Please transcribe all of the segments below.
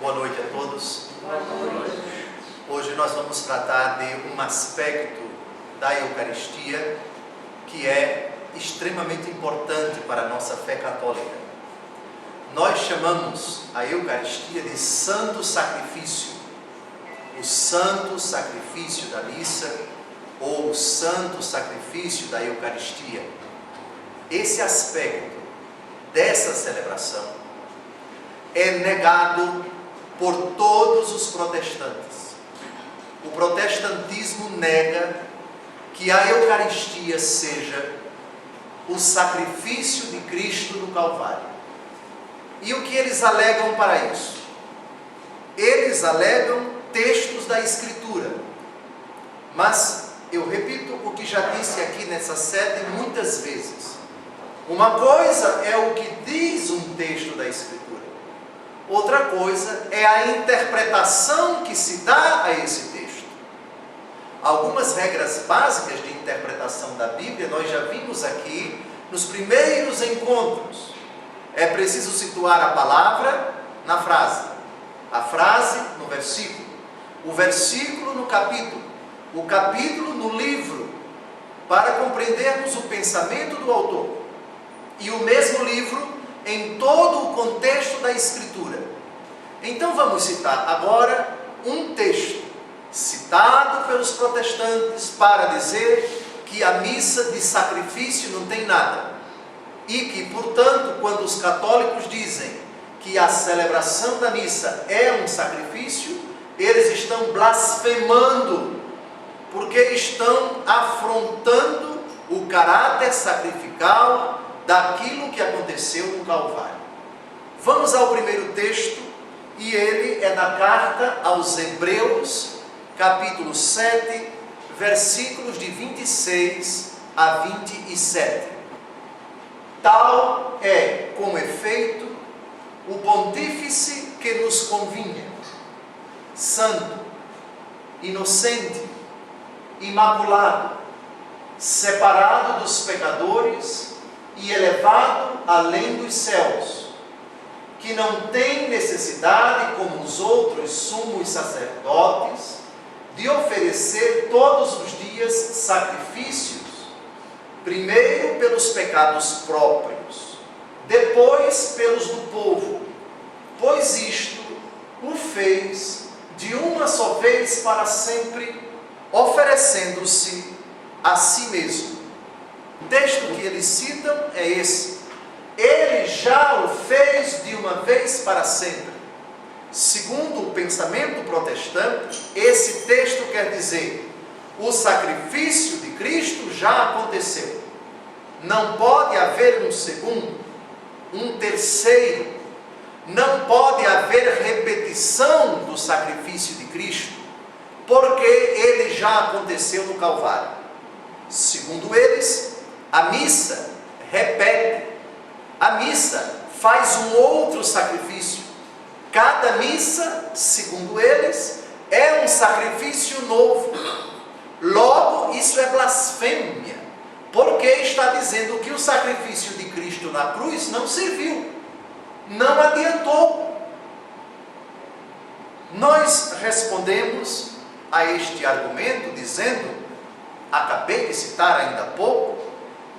Boa noite a todos. Boa noite. Hoje nós vamos tratar de um aspecto da Eucaristia que é extremamente importante para a nossa fé católica. Nós chamamos a Eucaristia de santo sacrifício. O santo sacrifício da missa ou o santo sacrifício da Eucaristia. Esse aspecto dessa celebração é negado por todos os protestantes. O protestantismo nega que a Eucaristia seja o sacrifício de Cristo no Calvário. E o que eles alegam para isso? Eles alegam textos da Escritura. Mas eu repito o que já disse aqui nessa sede muitas vezes. Uma coisa é o que diz um texto da Escritura. Outra coisa é a interpretação que se dá a esse texto. Algumas regras básicas de interpretação da Bíblia nós já vimos aqui nos primeiros encontros. É preciso situar a palavra na frase, a frase no versículo, o versículo no capítulo, o capítulo no livro, para compreendermos o pensamento do autor. E o mesmo livro em todo o contexto da Escritura. Então vamos citar agora um texto citado pelos protestantes para dizer que a missa de sacrifício não tem nada. E que, portanto, quando os católicos dizem que a celebração da missa é um sacrifício, eles estão blasfemando, porque estão afrontando o caráter sacrificial daquilo que aconteceu no Calvário. Vamos ao primeiro texto, e ele é da carta aos Hebreus, capítulo 7, versículos de 26 a 27. Tal é, com efeito, o pontífice que nos convinha, santo, inocente, imaculado, separado dos pecadores e elevado além dos céus, que não tem necessidade, como os outros sumos sacerdotes, de oferecer todos os dias sacrifícios, primeiro pelos pecados próprios, depois pelos do povo, pois isto o fez de uma só vez para sempre, oferecendo-se a si mesmo. O texto que eles citam é esse. Ele já o fez de uma vez para sempre. Segundo o pensamento protestante, esse texto quer dizer: o sacrifício de Cristo já aconteceu. Não pode haver um segundo, um terceiro. Não pode haver repetição do sacrifício de Cristo, porque ele já aconteceu no Calvário. Segundo eles, a missa repete. A missa faz um outro sacrifício. Cada missa, segundo eles, é um sacrifício novo. Logo, isso é blasfêmia, porque está dizendo que o sacrifício de Cristo na cruz não serviu, não adiantou. Nós respondemos a este argumento dizendo, acabei de citar ainda há pouco,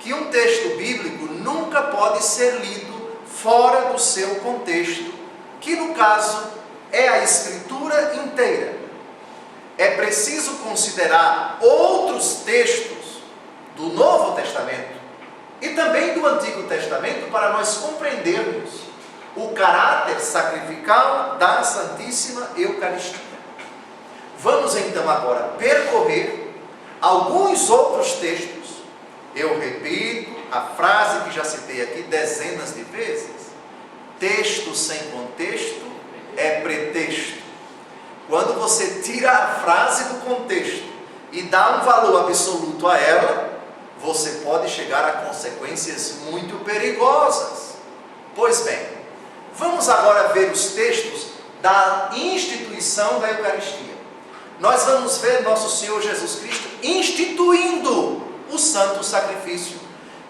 que um texto bíblico nunca pode ser lido fora do seu contexto, que no caso é a Escritura inteira. É preciso considerar outros textos do Novo Testamento e também do Antigo Testamento para nós compreendermos o caráter sacrificial da Santíssima Eucaristia. Vamos então agora percorrer alguns outros textos. Eu repito a frase que já citei aqui dezenas de vezes: texto sem contexto é pretexto. Quando você tira a frase do contexto e dá um valor absoluto a ela, você pode chegar a consequências muito perigosas. Pois bem, vamos agora ver os textos da instituição da Eucaristia. Nós vamos ver nosso Senhor Jesus Cristo instituindo o santo sacrifício.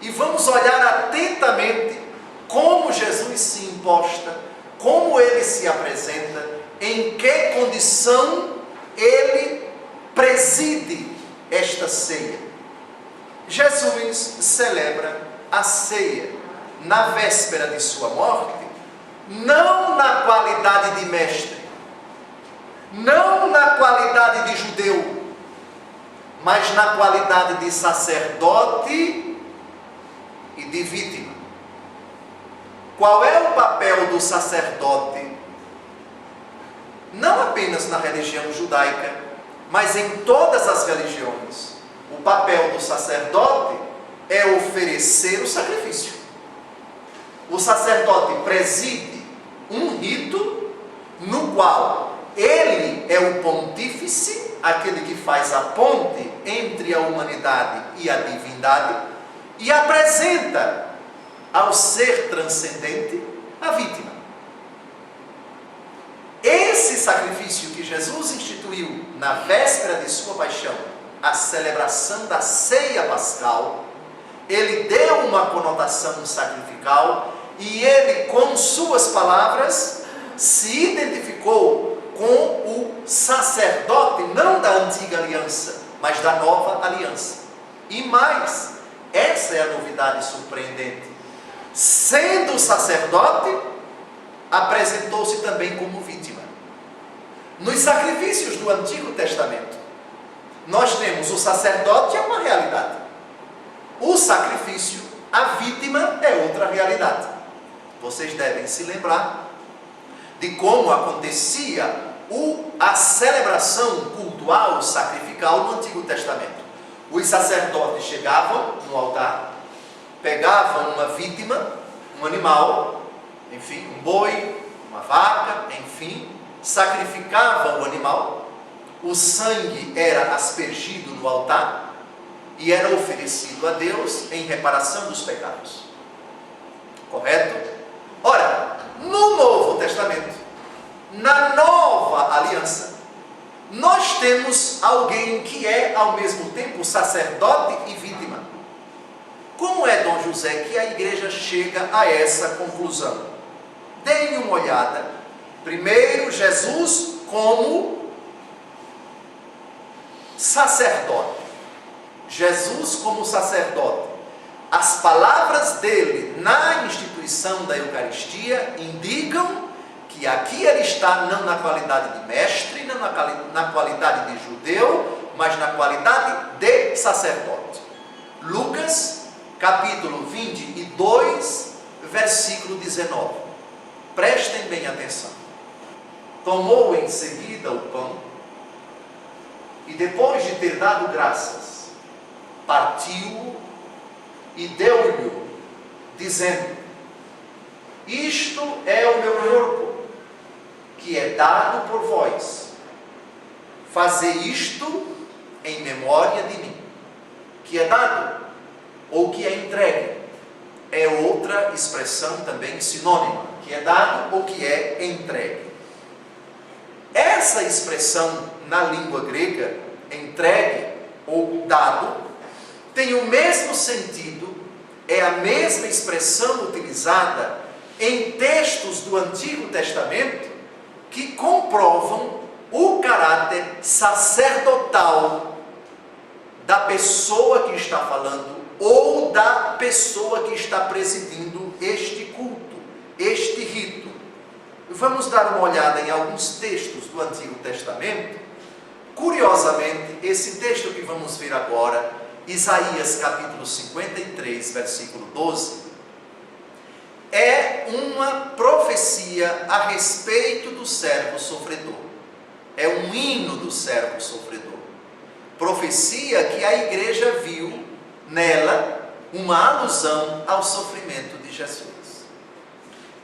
E vamos olhar atentamente como Jesus se imposta, como ele se apresenta em que condição ele preside esta ceia. Jesus celebra a ceia na véspera de sua morte, não na qualidade de mestre, não na qualidade de judeu, mas na qualidade de sacerdote e de vítima. Qual é o papel do sacerdote? Não apenas na religião judaica, mas em todas as religiões. O papel do sacerdote é oferecer o sacrifício. O sacerdote preside um rito no qual ele é o pontífice, aquele que faz a ponte entre a humanidade e a divindade, e apresenta ao ser transcendente a vítima. Esse sacrifício que Jesus instituiu na véspera de sua paixão, a celebração da ceia pascal, ele deu uma conotação sacrificial e ele, com suas palavras, se identificou com o sacerdote, não da antiga aliança, mas da nova aliança. E mais, essa é a novidade surpreendente. Sendo sacerdote, apresentou-se também como vítima. Nos sacrifícios do Antigo Testamento, nós temos o sacerdote, é uma realidade. O sacrifício, a vítima, é outra realidade. Vocês devem se lembrar de como acontecia a celebração cultual, sacrificial no Antigo Testamento. Os sacerdotes chegavam no altar, pegavam uma vítima, um animal, enfim, um boi, uma vaca, enfim, sacrificavam o animal, o sangue era aspergido no altar e era oferecido a Deus em reparação dos pecados. Correto? Ora, no Novo Testamento, na nova aliança, nós temos alguém que é ao mesmo tempo sacerdote e vítima. Como é, Dom José, que a igreja chega a essa conclusão? Deem uma olhada. Primeiro, Jesus como sacerdote. Jesus como sacerdote. As palavras dele na instituição da Eucaristia indicam que aqui ele está não na qualidade de mestre, não na qualidade de judeu, mas na qualidade de sacerdote. Lucas, capítulo 22, versículo 19. Prestem bem atenção. Tomou em seguida o pão e, depois de ter dado graças, partiu-o e deu-lhe, dizendo: isto é o meu corpo, que é dado por vós. Fazei isto em memória de mim. Que é dado ou que é entregue é outra expressão também sinônima. Que é dado ou que é entregue. Essa expressão na língua grega, entregue ou dado, tem o mesmo sentido, é a mesma expressão utilizada em textos do Antigo Testamento que comprovam o caráter sacerdotal da pessoa que está falando ou da pessoa que está presidindo este culto, este rito. Vamos dar uma olhada em alguns textos do Antigo Testamento. Curiosamente, esse texto que vamos ver agora, Isaías capítulo 53, versículo 12, é uma profecia a respeito do servo sofredor. É um hino do servo sofredor. Profecia que a igreja viu nela uma alusão ao sofrimento de Jesus.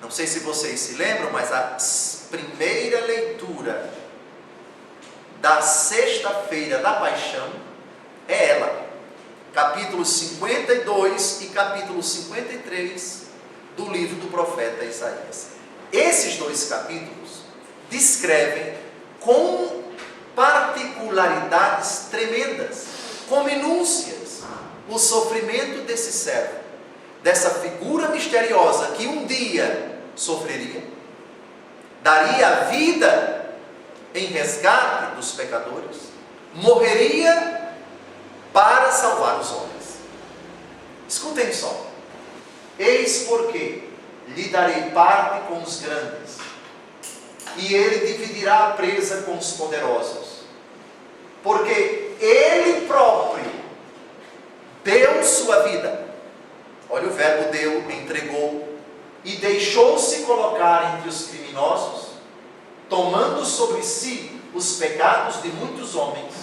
Não sei se vocês se lembram, mas a primeira leitura da sexta-feira da paixão é ela. Capítulo 52 e capítulo 53 do livro do profeta Isaías. Esses dois capítulos descrevem com particularidades tremendas, com minúcias, o sofrimento desse servo, dessa figura misteriosa que um dia sofreria, daria a vida em resgate dos pecadores, morreria para salvar os homens. Escutem só. Eis porque lhe darei parte com os grandes, e ele dividirá a presa com os poderosos, porque ele próprio deu sua vida. Olha o verbo deu, entregou, e deixou-se colocar entre os criminosos, tomando sobre si os pecados de muitos homens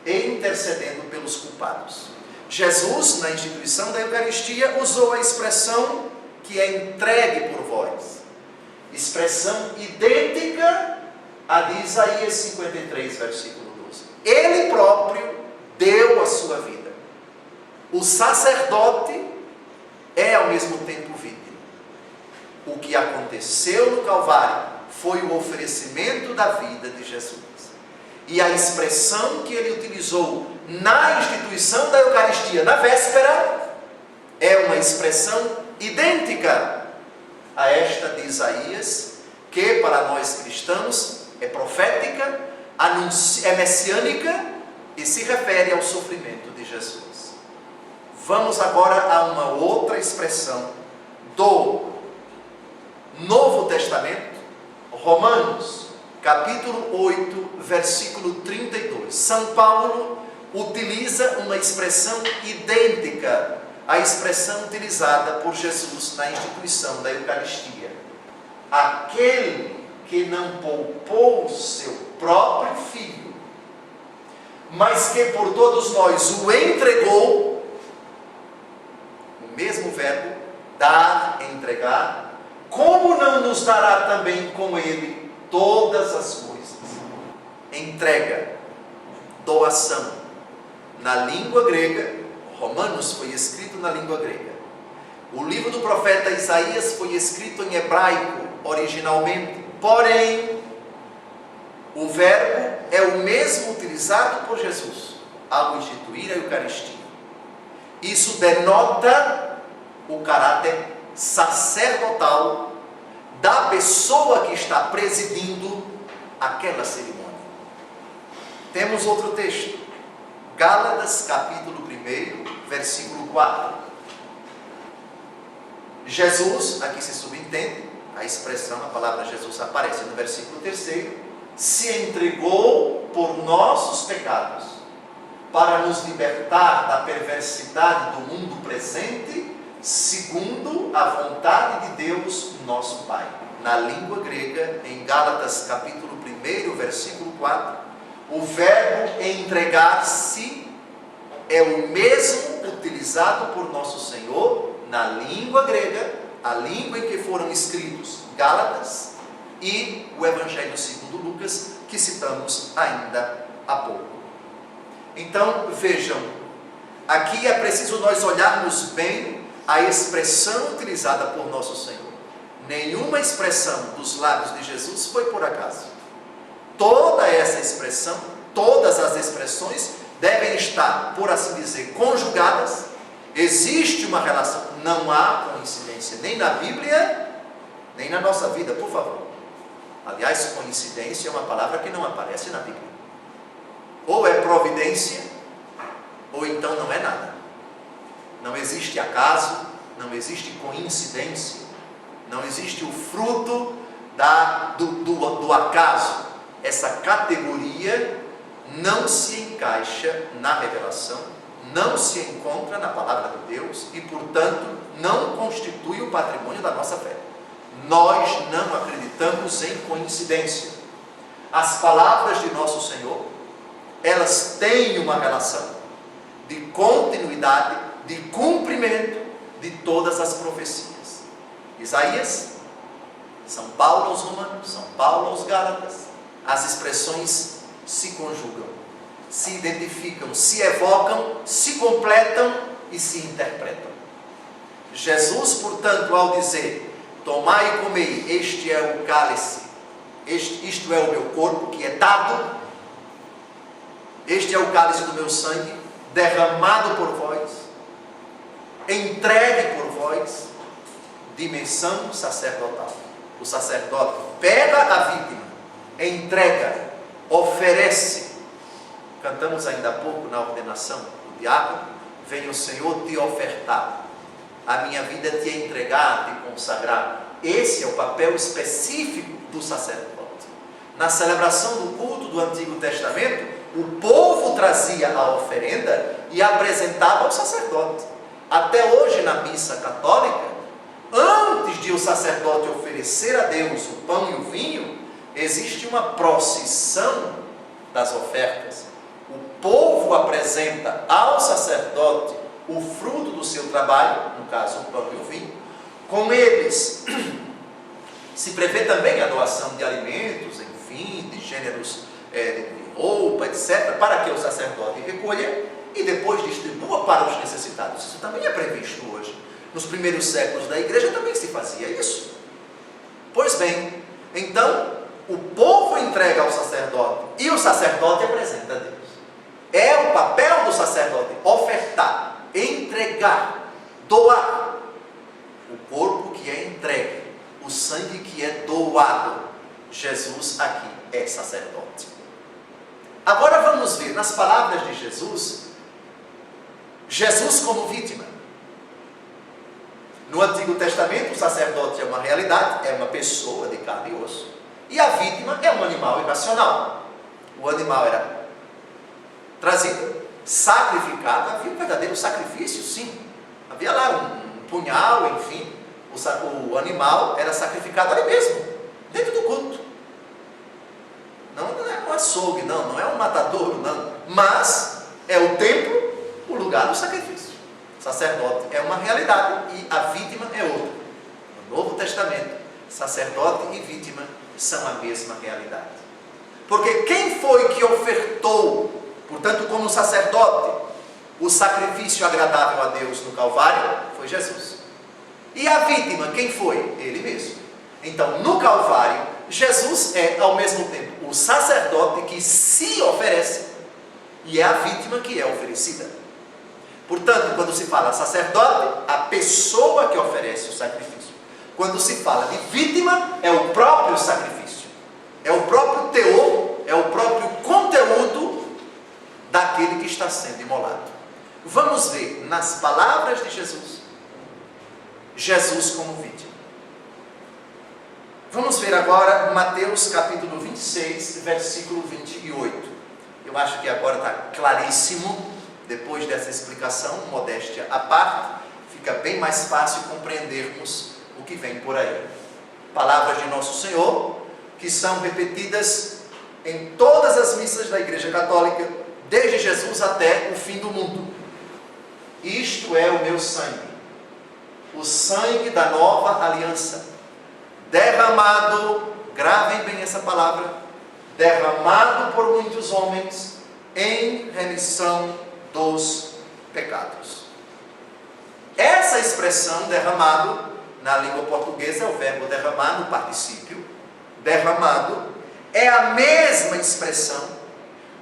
e intercedendo pelos culpados. Jesus, na instituição da Eucaristia, usou a expressão que é entregue por vós, expressão idêntica à de Isaías 53, versículo 12. Ele próprio deu a sua vida. O sacerdote é ao mesmo tempo vítima. O que aconteceu no Calvário foi o oferecimento da vida de Jesus. E a expressão que ele utilizou na instituição da Eucaristia, na véspera, é uma expressão idêntica a esta de Isaías, que para nós cristãos é profética, é messiânica e se refere ao sofrimento de Jesus. Vamos agora a uma outra expressão do Novo Testamento, Romanos, capítulo 8, versículo 32. São Paulo utiliza uma expressão idêntica à expressão utilizada por Jesus na instituição da Eucaristia. Aquele que não poupou seu próprio Filho, mas que por todos nós o entregou, o mesmo verbo, dar, entregar, como não nos dará também com ele todas as coisas? Entrega, doação. Na língua grega, Romanos foi escrito na língua grega. O livro do profeta Isaías foi escrito em hebraico originalmente. Porém, o verbo é o mesmo utilizado por Jesus ao instituir a Eucaristia. Isso denota o caráter sacerdotal da pessoa que está presidindo aquela cerimônia. Temos outro texto, Gálatas capítulo 1, versículo 4. Jesus, aqui se subentende, a expressão, a palavra Jesus aparece no versículo 3, se entregou por nossos pecados, para nos libertar da perversidade do mundo presente, segundo a vontade de Deus, nosso Pai. Na língua grega, em Gálatas capítulo 1, versículo 4, o verbo entregar-se é o mesmo utilizado por nosso Senhor na língua grega, a língua em que foram escritos Gálatas e o Evangelho segundo Lucas, que citamos ainda há pouco. Então, vejam, aqui é preciso nós olharmos bem a expressão utilizada por nosso Senhor. Nenhuma expressão dos lábios de Jesus foi por acaso. Toda essa expressão, todas as expressões devem estar, por assim dizer, conjugadas. Existe uma relação, não há coincidência, nem na Bíblia, nem na nossa vida, por favor. Aliás, coincidência é uma palavra que não aparece na Bíblia. Ou é providência, ou então não é nada. Não existe acaso, não existe coincidência, não existe o fruto do acaso. Essa categoria não se encaixa na revelação, não se encontra na palavra de Deus e, portanto, não constitui o patrimônio da nossa fé. Nós não acreditamos em coincidência. As palavras de nosso Senhor, elas têm uma relação de continuidade, de cumprimento de todas as profecias. Isaías, São Paulo aos Romanos, São Paulo aos Gálatas, as expressões se conjugam, se identificam, se evocam, se completam e se interpretam. Jesus, portanto, ao dizer: tomai e comei, este é o cálice, isto é o meu corpo que é dado, este é o cálice do meu sangue, derramado por vós, entregue por vós, dimensão sacerdotal. O sacerdote pega a vítima, entrega oferece. Cantamos ainda há pouco na ordenação, o diácono: venha o Senhor te ofertar, a minha vida te entregar, te consagrar. Esse é o papel específico do sacerdote. Na celebração do culto do Antigo Testamento, o povo trazia a oferenda e apresentava ao sacerdote. Até hoje, na missa católica, antes de o sacerdote oferecer a Deus o pão e o vinho, existe uma procissão das ofertas. O povo apresenta ao sacerdote o fruto do seu trabalho, no caso o pão e o vinho. Com eles se prevê também a doação de alimentos, enfim, de gêneros de roupa, etc., para que o sacerdote recolha e depois distribua para os necessitados. Isso também é previsto hoje. Nos primeiros séculos da igreja também se fazia isso. Pois bem, então o povo entrega ao sacerdote e o sacerdote apresenta a Deus. É o papel do sacerdote ofertar, entregar, doar o corpo que é entregue, o sangue que é doado. Jesus aqui é sacerdote. Agora vamos ver nas palavras de Jesus, Jesus como vítima. No Antigo Testamento, o sacerdote é uma realidade, é uma pessoa de carne e osso, e a vítima é um animal irracional. O animal era trazido, sacrificado, havia um verdadeiro sacrifício, sim. Havia lá um punhal, enfim, o animal era sacrificado ali mesmo, dentro do culto. Não é um açougue, não é um matadouro, não. Mas é o templo, o lugar do sacrifício. O sacerdote é uma realidade e a vítima é outra. No Novo Testamento, sacerdote e vítima são a mesma realidade. Porque quem foi que ofertou, portanto, como sacerdote, o sacrifício agradável a Deus no Calvário? Foi Jesus. E a vítima, quem foi? Ele mesmo. Então, no Calvário, Jesus é, ao mesmo tempo, o sacerdote que se oferece e é a vítima que é oferecida. Portanto, quando se fala sacerdote, a pessoa que oferece o sacrifício. Quando se fala de vítima, é o próprio sacrifício. É o próprio teor, é o próprio conteúdo daquele que está sendo imolado. Vamos ver nas palavras de Jesus, Jesus como vítima. Vamos ver agora Mateus capítulo 26, versículo 28. Eu acho que agora está claríssimo, depois dessa explicação, modéstia à parte, fica bem mais fácil compreendermos o que vem por aí. Palavras de Nosso Senhor, que são repetidas em todas as missas da Igreja Católica, desde Jesus até o fim do mundo. Isto é o meu sangue, o sangue da nova aliança, derramado, gravem bem essa palavra, derramado por muitos homens em remissão dos pecados. Essa expressão derramado, na língua portuguesa é o verbo derramar no particípio. Derramado é a mesma expressão,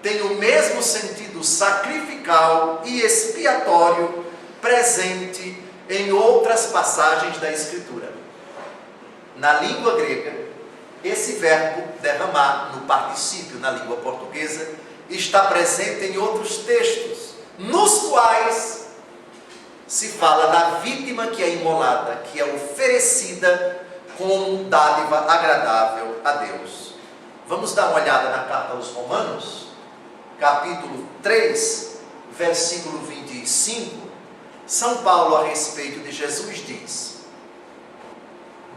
tem o mesmo sentido sacrificial e expiatório presente em outras passagens da Escritura. Na língua grega, esse verbo derramar no particípio na língua portuguesa está presente em outros textos, nos quais se fala da vítima que é imolada, que é oferecida como dádiva agradável a Deus. Vamos dar uma olhada na carta aos Romanos, capítulo 3, versículo 25. São Paulo, a respeito de Jesus, diz: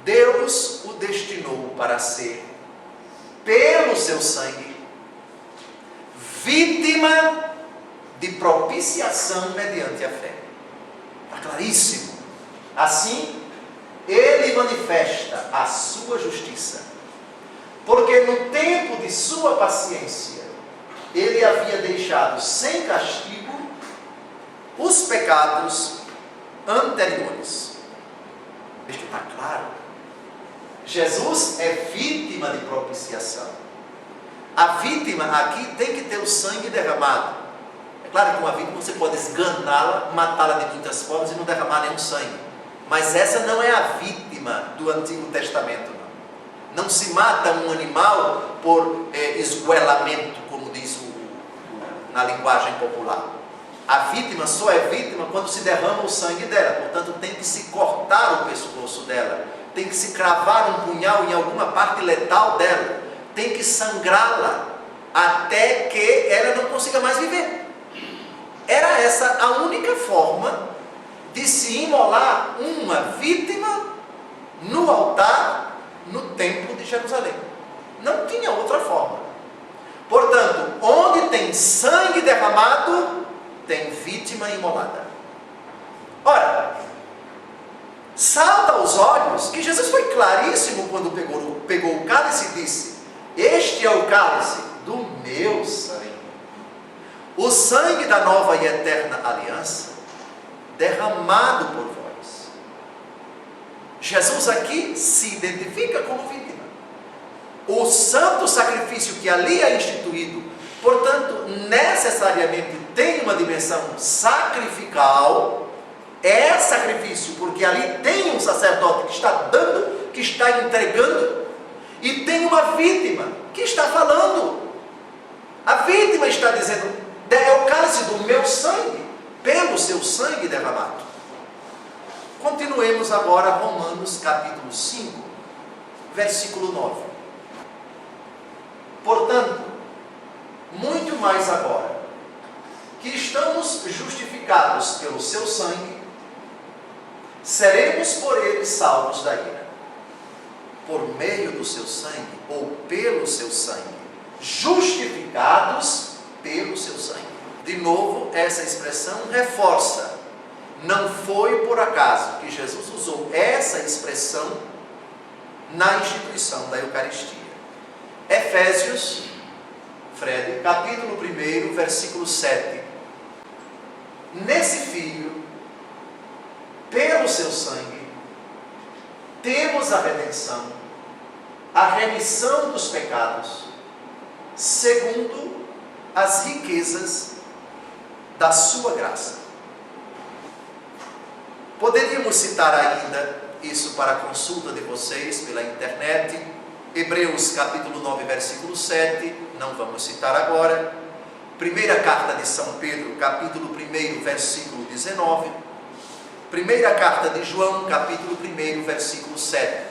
Deus o destinou para ser, pelo seu sangue, vítima de propiciação mediante a fé. Está claríssimo. Assim, ele manifesta a sua justiça, porque no tempo de sua paciência, ele havia deixado sem castigo os pecados anteriores. Isto está claro. Jesus é vítima de propiciação. A vítima aqui tem que ter o sangue derramado. É claro que uma vítima você pode esganá-la, matá-la de muitas formas e não derramar nenhum sangue. Mas essa não é a vítima do Antigo Testamento, não. Não se mata um animal por esgoelamento, como diz na linguagem popular. A vítima só é vítima quando se derrama o sangue dela. Portanto, tem que se cortar o pescoço dela. Tem que se cravar um punhal em alguma parte letal dela. Tem que sangrá-la até que ela não consiga mais viver. Era essa a única forma de se imolar uma vítima no altar no templo de Jerusalém. Não tinha outra forma. Portanto, onde tem sangue derramado, tem vítima imolada. Ora, salta aos olhos que Jesus foi claríssimo quando pegou o cálice e disse: este é o cálice do meu sangue. O sangue da nova e eterna aliança, derramado por vós. Jesus aqui se identifica como vítima. O santo sacrifício que ali é instituído, portanto, necessariamente tem uma dimensão sacrificial. É sacrifício, porque ali tem um sacerdote que está dando, que está entregando, e tem uma vítima que está falando. A vítima está dizendo: é o cálice do meu sangue, pelo seu sangue derramado. Continuemos agora Romanos capítulo 5, versículo 9. Portanto, muito mais agora, que estamos justificados pelo seu sangue, seremos por ele salvos da ira. Por meio do seu sangue, ou pelo seu sangue, justificados pelo seu sangue. De novo, essa expressão reforça. Não foi por acaso que Jesus usou essa expressão na instituição da Eucaristia. Efésios, Fred, capítulo 1, versículo 7. Nesse Filho, pelo seu sangue, temos a redenção, a remissão dos pecados, segundo as riquezas da sua graça. Poderíamos citar ainda isso para a consulta de vocês pela internet. Hebreus capítulo 9, versículo 7, não vamos citar agora. Primeira carta de São Pedro, capítulo 1, versículo 19. Primeira carta de João, capítulo 1, versículo 7.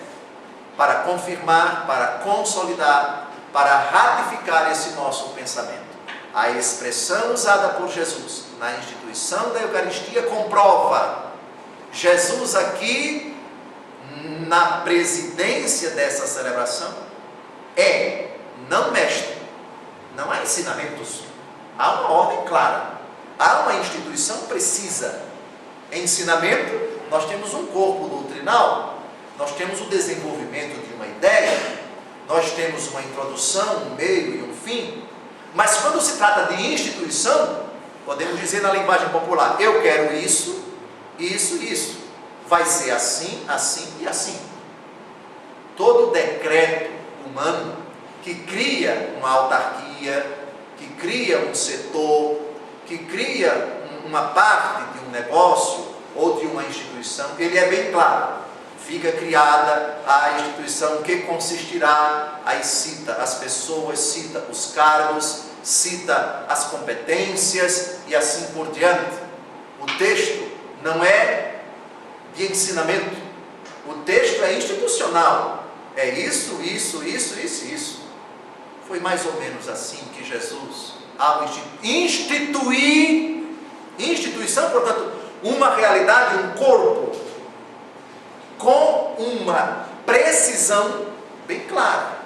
Para confirmar, para consolidar, para ratificar esse nosso pensamento. A expressão usada por Jesus na instituição da Eucaristia comprova. Jesus aqui, na presidência dessa celebração, não mestre, não há ensinamentos, há uma ordem clara, há uma instituição precisa. Ensinamento, nós temos um corpo doutrinal, nós temos o desenvolvimento de uma ideia, nós temos uma introdução, um meio e um fim, mas quando se trata de instituição, podemos dizer na linguagem popular: eu quero isso, isso, isso, vai ser assim, assim e assim. Todo decreto humano que cria uma autarquia, que cria um setor, que cria uma parte de um negócio ou de uma instituição, ele é bem claro. Fica criada a instituição, que consistirá, aí cita as pessoas, cita os cargos, cita as competências e assim por diante. O texto não é de ensinamento, o texto é institucional. É isso, isso, isso, isso, isso. Foi mais ou menos assim que Jesus, ao instituir, instituição, portanto, uma realidade, um corpo, com uma precisão bem clara,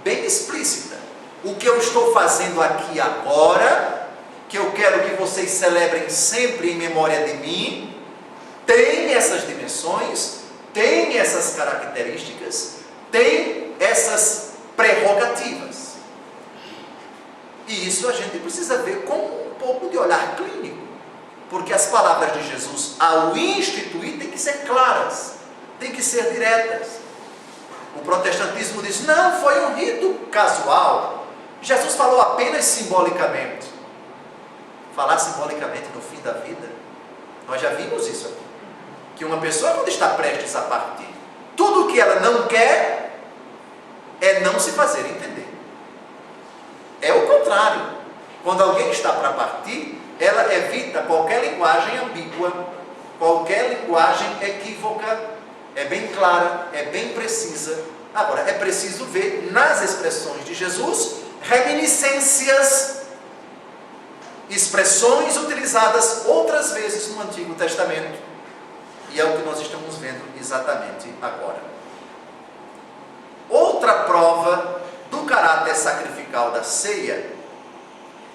bem explícita. O que eu estou fazendo aqui agora, que eu quero que vocês celebrem sempre em memória de mim, tem essas dimensões, tem essas características, tem essas prerrogativas. E isso a gente precisa ver com um pouco de olhar clínico, porque as palavras de Jesus, ao instituir, têm que ser claras, têm que ser diretas. O protestantismo diz: não, foi um rito casual. Jesus falou apenas simbolicamente. Falar simbolicamente no fim da vida, nós já vimos isso aqui. Que uma pessoa, quando está prestes a partir, tudo que ela não quer, é não se fazer entender. É o contrário. Quando alguém está para partir, ela evita qualquer linguagem ambígua, qualquer linguagem equívoca, é bem clara, é bem precisa. Agora, é preciso ver nas expressões de Jesus reminiscências, expressões utilizadas outras vezes no Antigo Testamento. E é o que nós estamos vendo exatamente agora. Outra prova do caráter sacrificial da ceia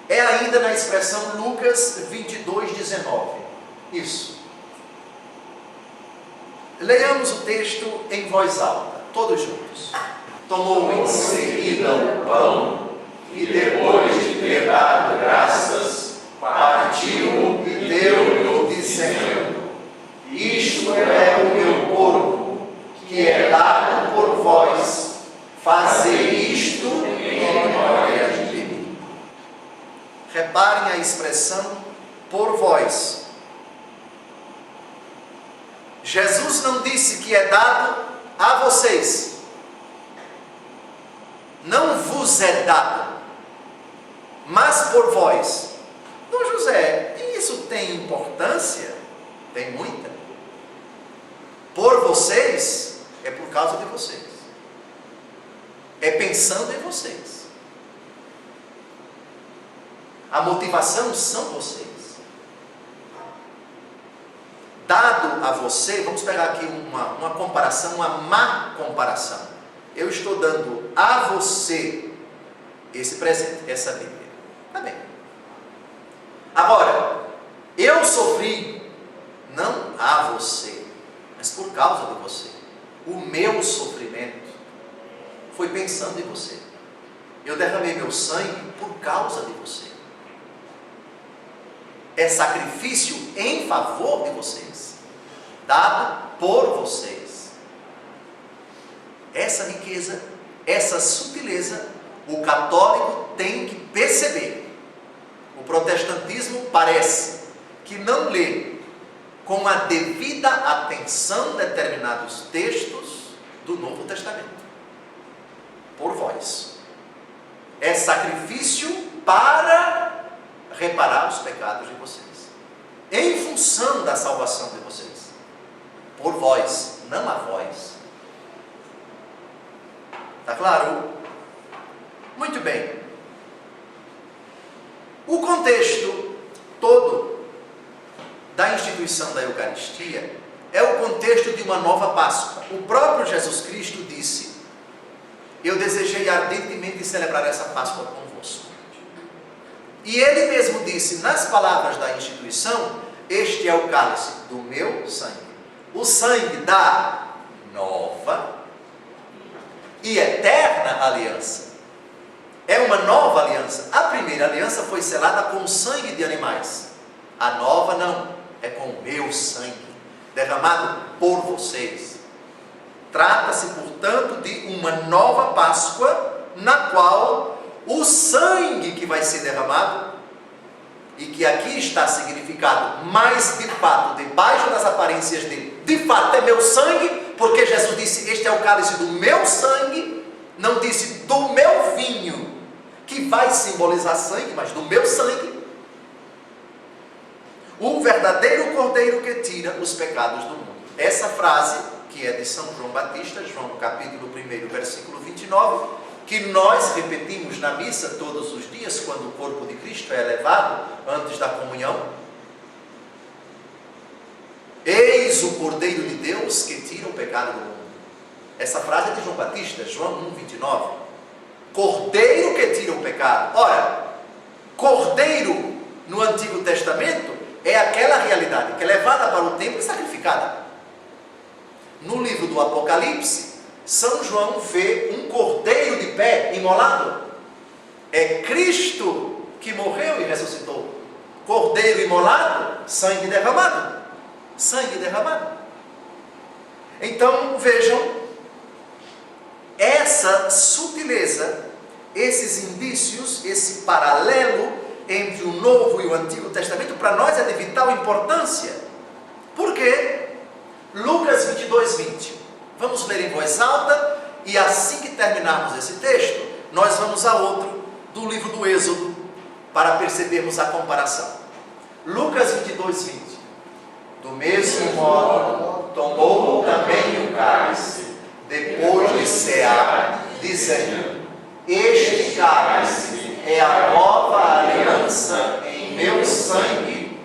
é ainda na expressão Lucas 22:19. Isso. Leiamos o texto em voz alta, todos juntos. Tomou em seguida o pão e, depois de ter dado graças, partiu e deu-lhe, dizendo: isto é o meu corpo, que é dado por vós. Fazei isto em memória de mim. Reparem a expressão por vós. Jesus não disse que é dado a vocês. Não vos é dado, mas por vós. Então, José, isso tem importância? Tem muita. Por vocês, é por causa de vocês. É pensando em vocês. A motivação são vocês. Dado a você, vamos pegar aqui uma comparação, uma má comparação. Eu estou dando a você esse presente, essa Bíblia. Tá bem. Agora, eu sofri, não a você, mas por causa de você. O meu sofrimento foi pensando em você. Eu derramei meu sangue por causa de você. É sacrifício em favor de vocês, dado por vocês. Essa riqueza, essa sutileza, o católico tem que perceber. O protestantismo parece que não lê com a devida atenção determinados textos do Novo Testamento. Por vós. É sacrifício para reparar os pecados de vocês. Em função da salvação de vocês. Por vós, não a vós. Está claro? Muito bem. O contexto todo da instituição da Eucaristia é o contexto de uma nova Páscoa. O próprio Jesus Cristo disse: eu desejei ardentemente celebrar essa Páscoa convosco. E ele mesmo disse, nas palavras da instituição: este é o cálice do meu sangue. O sangue da nova e eterna aliança. É uma nova aliança. A primeira aliança foi selada com o sangue de animais. A nova não, é com o meu sangue, derramado por vocês. Trata-se, portanto, de uma nova Páscoa, na qual o sangue que vai ser derramado, e que aqui está significado, mas de fato, debaixo das aparências dele, de fato é meu sangue, porque Jesus disse: este é o cálice do meu sangue, não disse do meu vinho, que vai simbolizar sangue, mas do meu sangue. O verdadeiro cordeiro que tira os pecados do mundo. Essa frase, que é de São João Batista, João capítulo 1, versículo 29, que nós repetimos na missa todos os dias, quando o corpo de Cristo é elevado, antes da comunhão. Eis o Cordeiro de Deus que tira o pecado do mundo. Essa frase é de João Batista, João 1:29. Cordeiro que tira o pecado. Ora, cordeiro no Antigo Testamento é aquela realidade que é levada para o templo e sacrificada. No livro do Apocalipse, São João vê um cordeiro de pé, imolado. É Cristo que morreu e ressuscitou. Cordeiro imolado, sangue derramado. Sangue derramado. Então, vejam, essa sutileza, esses indícios, esse paralelo entre o Novo e o Antigo Testamento, para nós é de vital importância. Por quê? Lucas 22:20. Vamos ler em voz alta E assim que terminarmos esse texto, nós vamos a outro do livro do Êxodo, para percebermos a comparação. Lucas 22, 20. Do mesmo modo, tomou também o cálice, depois de cear, dizendo: este cálice é a nova aliança em meu sangue,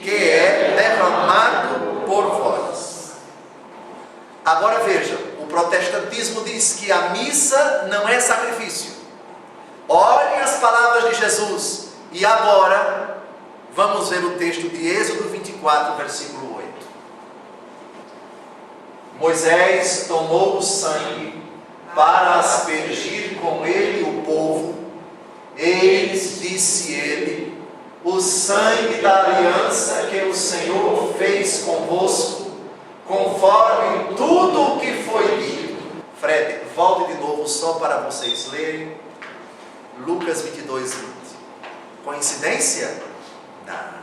que é derramado por vós. Agora vejam, o protestantismo diz que a missa não é sacrifício. Olhem as palavras de Jesus. E agora, vamos ver o texto de Êxodo 24, versículo 8. Moisés tomou o sangue para aspergir com ele o povo. Eis, disse ele, o sangue da aliança que o Senhor fez convosco, conforme tudo o que foi dito. Fred, volte de novo só para vocês lerem. Lucas 22, 20. Coincidência? Não.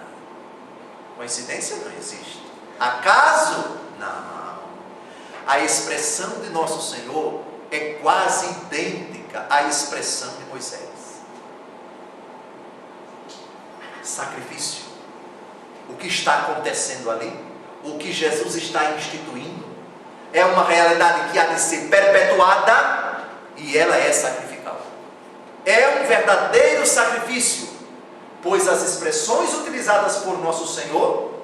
Coincidência não existe. Acaso? Não. A expressão de nosso Senhor é quase idêntica à expressão de Moisés. Sacrifício. O que está acontecendo ali, o que Jesus está instituindo, é uma realidade que há de ser perpetuada e ela é sacrificada. É um verdadeiro sacrifício, pois as expressões utilizadas por nosso Senhor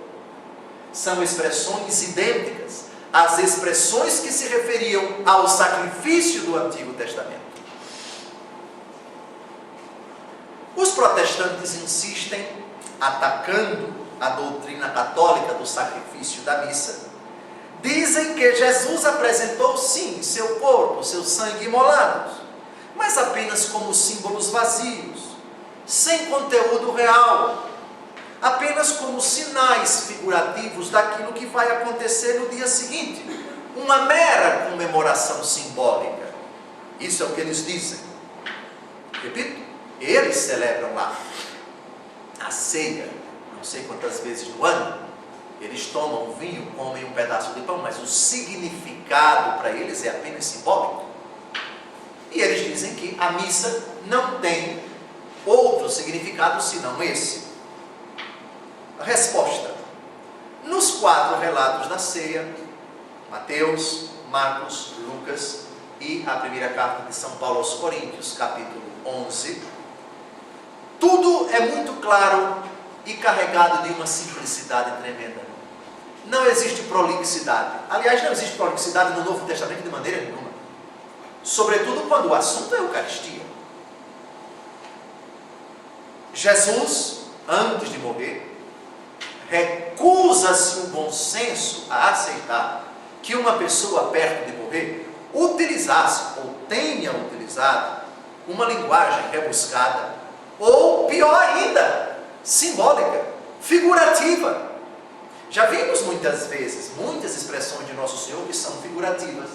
são expressões idênticas às expressões que se referiam ao sacrifício do Antigo Testamento. Os protestantes insistem, atacando a doutrina católica do sacrifício da missa, dizem que Jesus apresentou sim seu corpo, seu sangue imolados, mas apenas como símbolos vazios, sem conteúdo real, apenas como sinais figurativos daquilo que vai acontecer no dia seguinte, uma mera comemoração simbólica. Isso é o que eles dizem. Repito, eles celebram lá a ceia, não sei quantas vezes no ano, eles tomam vinho, comem um pedaço de pão, mas o significado para eles é apenas simbólico. E eles dizem que a missa não tem outro significado senão esse. A resposta: nos 4 relatos da ceia, Mateus, Marcos, Lucas e a primeira carta de São Paulo aos Coríntios, capítulo 11, tudo é muito claro e carregado de uma simplicidade tremenda. Não existe prolixidade. Aliás, não existe prolixidade no Novo Testamento de maneira nenhuma. Sobretudo quando o assunto é a Eucaristia. Jesus, antes de morrer, recusa-se o bom senso a aceitar que uma pessoa perto de morrer utilizasse ou tenha utilizado uma linguagem rebuscada ou, pior ainda, simbólica, figurativa. Já vimos muitas vezes, muitas expressões de Nosso Senhor que são figurativas,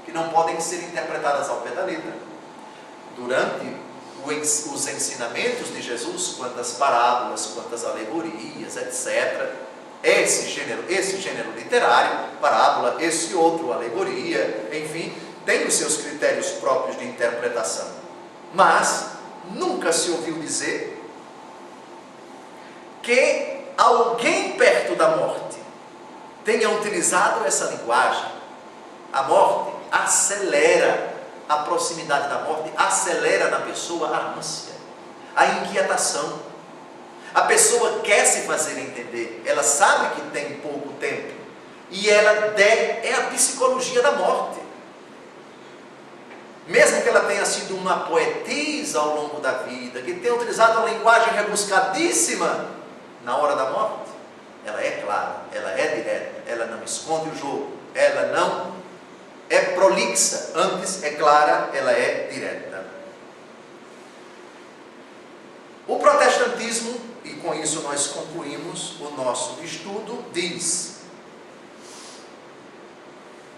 que não podem ser interpretadas ao pé da letra. Durante os ensinamentos de Jesus, quantas parábolas, quantas alegorias, etc. Esse gênero literário, parábola, esse outro, alegoria, enfim, tem os seus critérios próprios de interpretação. Mas nunca se ouviu dizer que alguém perto da morte tenha utilizado essa linguagem. A morte acelera, a proximidade da morte acelera na pessoa a ânsia, a inquietação. A pessoa quer se fazer entender, ela sabe que tem pouco tempo, e é a psicologia da morte. Mesmo que ela tenha sido uma poetisa ao longo da vida, que tenha utilizado uma linguagem rebuscadíssima, na hora da morte, ela é clara, ela é direta, ela não esconde o jogo, ela não é prolixa, antes é clara, ela é direta. O protestantismo, e com isso nós concluímos o nosso estudo, diz: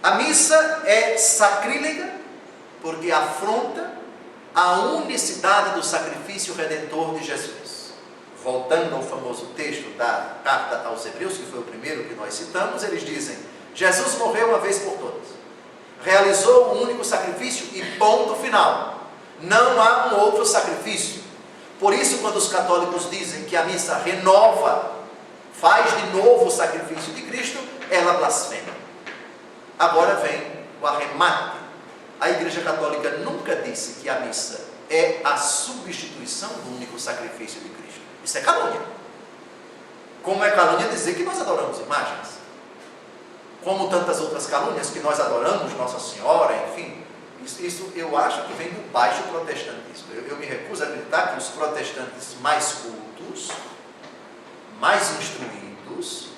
a missa é sacrílega porque afronta a unicidade do sacrifício redentor de Jesus. Voltando ao famoso texto da carta aos Hebreus, que foi o primeiro que nós citamos, eles dizem: Jesus morreu uma vez por todas. realizou um único sacrifício e ponto final. Não há um outro sacrifício. Por isso, quando os católicos dizem que a missa renova, faz de novo o sacrifício de Cristo, ela blasfema. Agora vem o arremate. A Igreja Católica nunca disse que a missa é a substituição do único sacrifício de Cristo. Isso é calúnia. Como é calúnia dizer que nós adoramos imagens. Como tantas outras calúnias que nós adoramos Nossa Senhora, enfim. Isso eu acho que vem do baixo protestantismo. Eu me recuso a acreditar que os protestantes mais cultos, mais instruídos,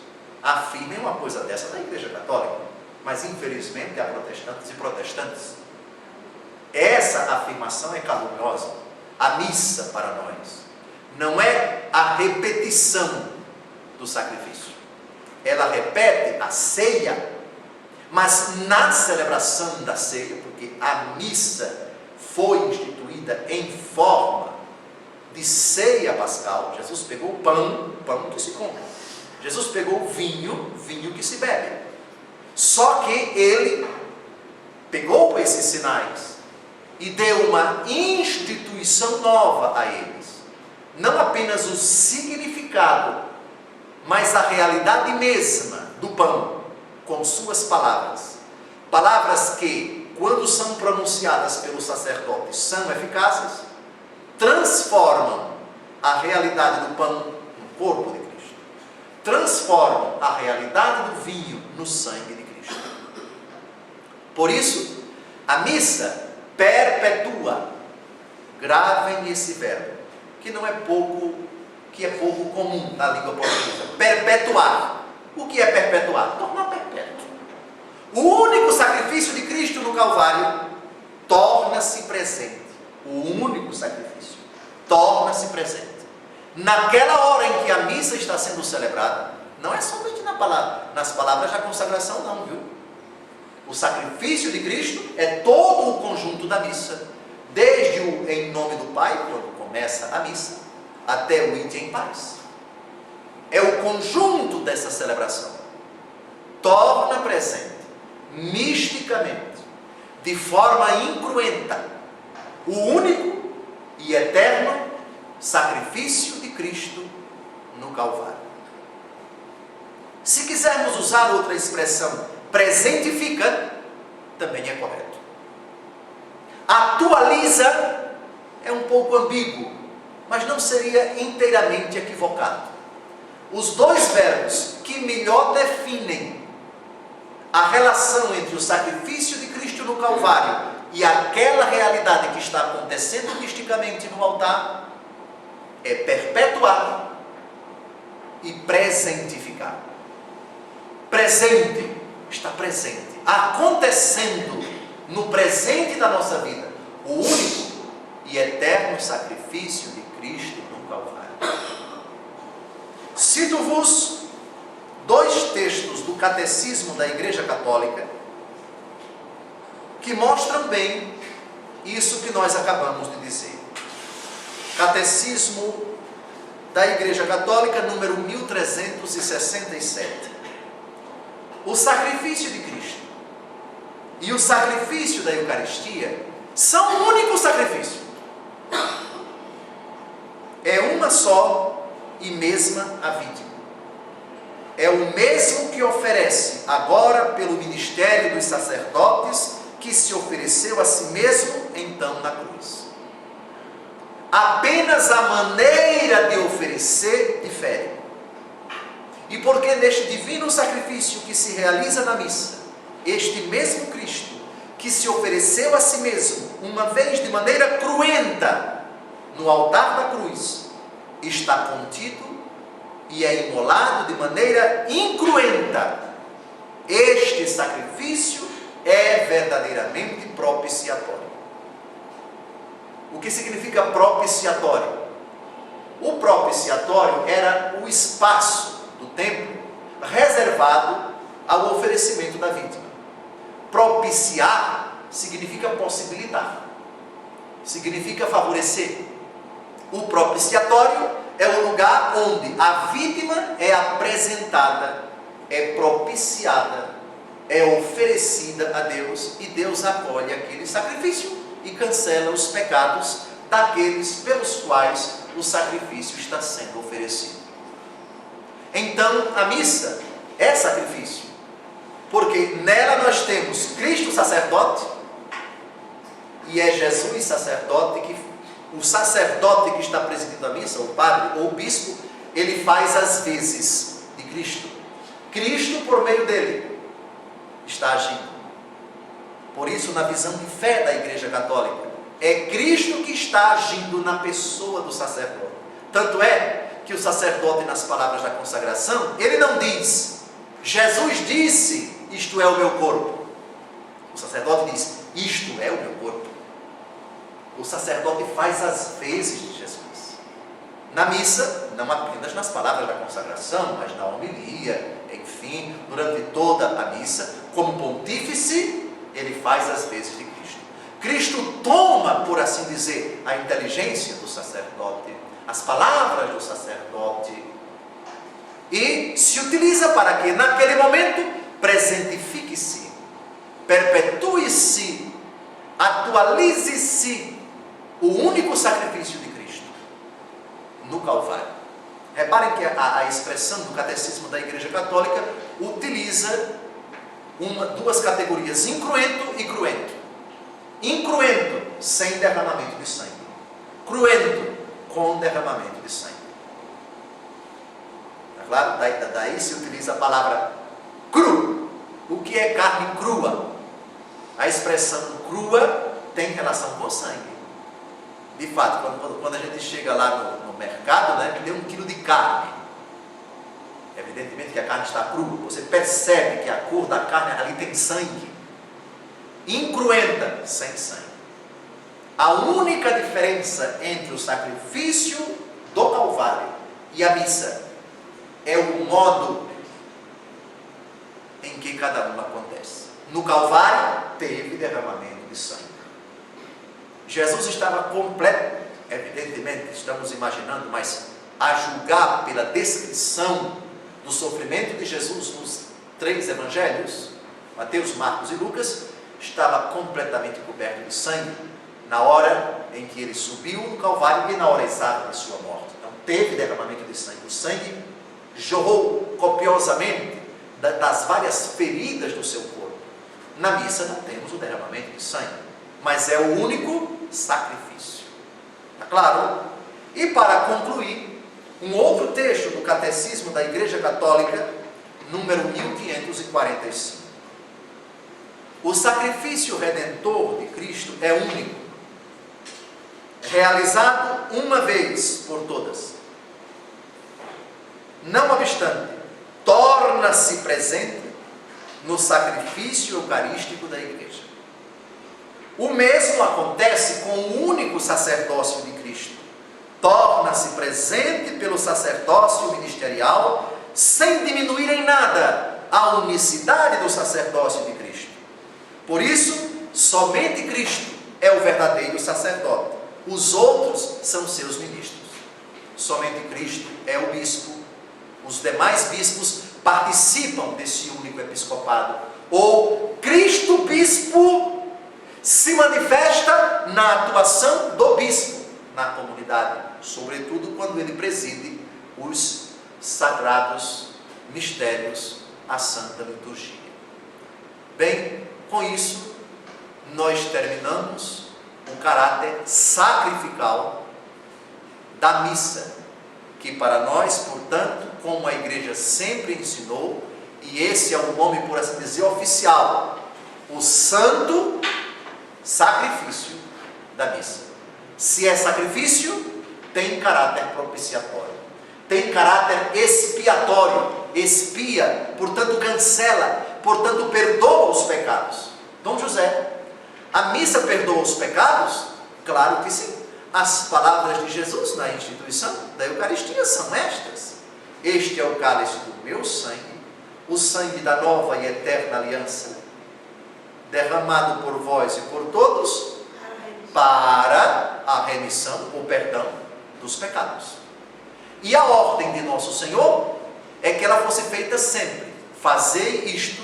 afirmem uma coisa dessa da Igreja Católica. Mas infelizmente há protestantes e protestantes. Essa afirmação é caluniosa. A missa para nós não é a repetição do sacrifício. Ela repete a ceia, mas na celebração da ceia, porque a missa foi instituída em forma de ceia pascal. Jesus pegou o pão que se come. Jesus pegou o vinho que se bebe. Só que ele pegou esses sinais e deu uma instituição nova a eles. Não apenas o significado, mas a realidade mesma do pão, com suas palavras. Palavras que, quando são pronunciadas pelos sacerdotes, são eficazes, transformam a realidade do pão no corpo de Cristo, transformam a realidade do vinho no sangue de Cristo. Por isso, a missa perpetua. Gravem esse verbo, que não é pouco, que é pouco comum na língua portuguesa. Perpetuar. O que é perpetuar? Tornar perpétuo. O único sacrifício de Cristo no Calvário torna-se presente. O único sacrifício torna-se presente. Naquela hora em que a missa está sendo celebrada, não é somente nas palavras da consagração, não, viu? O sacrifício de Cristo é todo o conjunto da missa, desde o em nome do Pai, quando começa a missa, até o ide em paz. É o conjunto dessa celebração. Torna presente, misticamente, de forma incruenta, o único e eterno sacrifício de Cristo no Calvário. Se quisermos usar outra expressão, presentifica, também é correto. Atualiza é um pouco ambíguo, mas não seria inteiramente equivocado. Os dois verbos que melhor definem a relação entre o sacrifício de Cristo no Calvário e aquela realidade que está acontecendo misticamente no altar é perpetuar e presentificar. Presente, está presente, acontecendo no presente da nossa vida, o único e eterno sacrifício de Cristo no Calvário. Cito-vos dois textos do Catecismo da Igreja Católica que mostram bem isso que nós acabamos de dizer. Catecismo da Igreja Católica, número 1367. O sacrifício de Cristo e o sacrifício da Eucaristia são um único sacrifício. É uma só e mesma a vítima. É o mesmo que oferece agora pelo ministério dos sacerdotes, que se ofereceu a si mesmo então na cruz. Apenas a maneira de oferecer difere. E porque neste divino sacrifício que se realiza na missa, este mesmo Cristo, que se ofereceu a si mesmo, uma vez de maneira cruenta, no altar da cruz, está contido e é imolado de maneira incruenta. Este sacrifício é verdadeiramente propiciatório. O que significa propiciatório? O propiciatório era o espaço do templo reservado ao oferecimento da vítima. Propiciar significa possibilitar, significa favorecer. O propiciatório é o lugar onde a vítima é apresentada, é propiciada é oferecida a Deus e Deus acolhe aquele sacrifício e cancela os pecados daqueles pelos quais o sacrifício está sendo oferecido. Então, a missa é sacrifício, porque nela nós temos Cristo sacerdote, e é Jesus sacerdote, que o sacerdote que está presidindo a missa, o padre ou o bispo, ele faz as vezes de Cristo. Cristo, por meio dele, está agindo. Por isso, na visão de fé da Igreja Católica, é Cristo que está agindo na pessoa do sacerdote. Tanto é que o sacerdote, nas palavras da consagração, ele não diz: Jesus disse, isto é o meu corpo. O sacerdote diz: isto é o meu corpo. O sacerdote faz as vezes de Jesus. Na missa, não apenas nas palavras da consagração, mas na homilia, enfim, durante toda a missa, como pontífice, ele faz as vezes de Cristo. Cristo toma, por assim dizer, a inteligência do sacerdote, as palavras do sacerdote, e se utiliza para que, naquele momento, presentifique-se, perpetue-se, atualize-se o único sacrifício de Cristo no Calvário. Reparem que a expressão do Catecismo da Igreja Católica utiliza duas categorias: incruento e cruento. Incruento, sem derramamento de sangue. Cruento, com derramamento de sangue. Tá claro? Daí se utiliza a palavra cru. O que é carne crua? A expressão crua tem relação com sangue. De fato, quando a gente chega lá no mercado, né, me dê 1 quilo de carne. Evidentemente que a carne está crua. Você percebe que a cor da carne ali tem sangue. Incruenta, sem sangue. A única diferença entre o sacrifício do Calvário e a missa é o modo em que cada um acontece. No Calvário teve derramamento de sangue. Jesus estava completo, evidentemente, estamos imaginando, mas a julgar pela descrição do sofrimento de Jesus nos 3 evangelhos, Mateus, Marcos e Lucas, estava completamente coberto de sangue na hora em que ele subiu no Calvário e na hora exata de sua morte. Então teve derramamento de sangue. O sangue jorrou copiosamente das várias feridas do seu corpo. Na missa não temos o derramamento de sangue, mas é o único sacrifício. Está claro? E para concluir, um outro texto do Catecismo da Igreja Católica, número 1545. O sacrifício redentor de Cristo é único, realizado uma vez por todas. Não obstante, torna-se presente no sacrifício eucarístico da Igreja. O mesmo acontece com o único sacerdócio de Cristo. Torna-se presente pelo sacerdócio ministerial, sem diminuir em nada a unicidade do sacerdócio de Cristo. Por isso, somente Cristo é o verdadeiro sacerdote. Os outros são seus ministros. Somente Cristo é o bispo. Os demais bispos participam desse único episcopado. Ou Cristo bispo se manifesta na atuação do bispo na comunidade, sobretudo quando ele preside os sagrados mistérios, a Santa Liturgia. Bem, com isso, nós terminamos o caráter sacrificial da missa, que para nós, portanto, como a Igreja sempre ensinou, e esse é o nome, por assim dizer, oficial, o santo sacrifício da missa. Se é sacrifício, tem caráter propiciatório, tem caráter expiatório, expia, portanto cancela, portanto perdoa os pecados. Dom José, a missa perdoa os pecados? Claro que sim. As palavras de Jesus na instituição da Eucaristia são estas: este é o cálice do meu sangue, o sangue da nova e eterna aliança, derramado por vós e por todos, para a remissão ou perdão dos pecados. E a ordem de nosso Senhor é que ela fosse feita sempre: fazei isto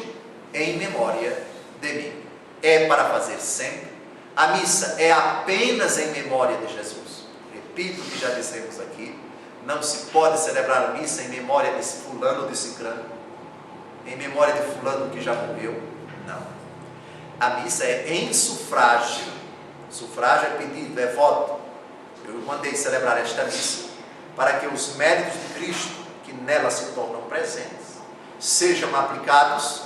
em memória de mim. É para fazer sempre. A missa é apenas em memória de Jesus. Repito o que já dissemos aqui. Não se pode celebrar a missa em memória de fulano ou de cicrano, em memória de fulano que já morreu. Não. A missa é em sufrágio. Sufrágio é pedido, é voto. Eu mandei celebrar esta missa para que os méritos de Cristo, que nela se tornam presentes, sejam aplicados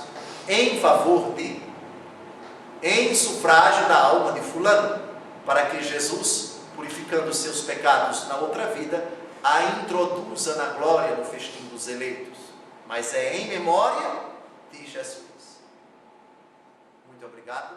em favor de, em sufrágio da alma de fulano, para que Jesus, purificando os seus pecados na outra vida, a introduza na glória no festim dos eleitos. Mas é em memória de Jesus. Muito obrigado.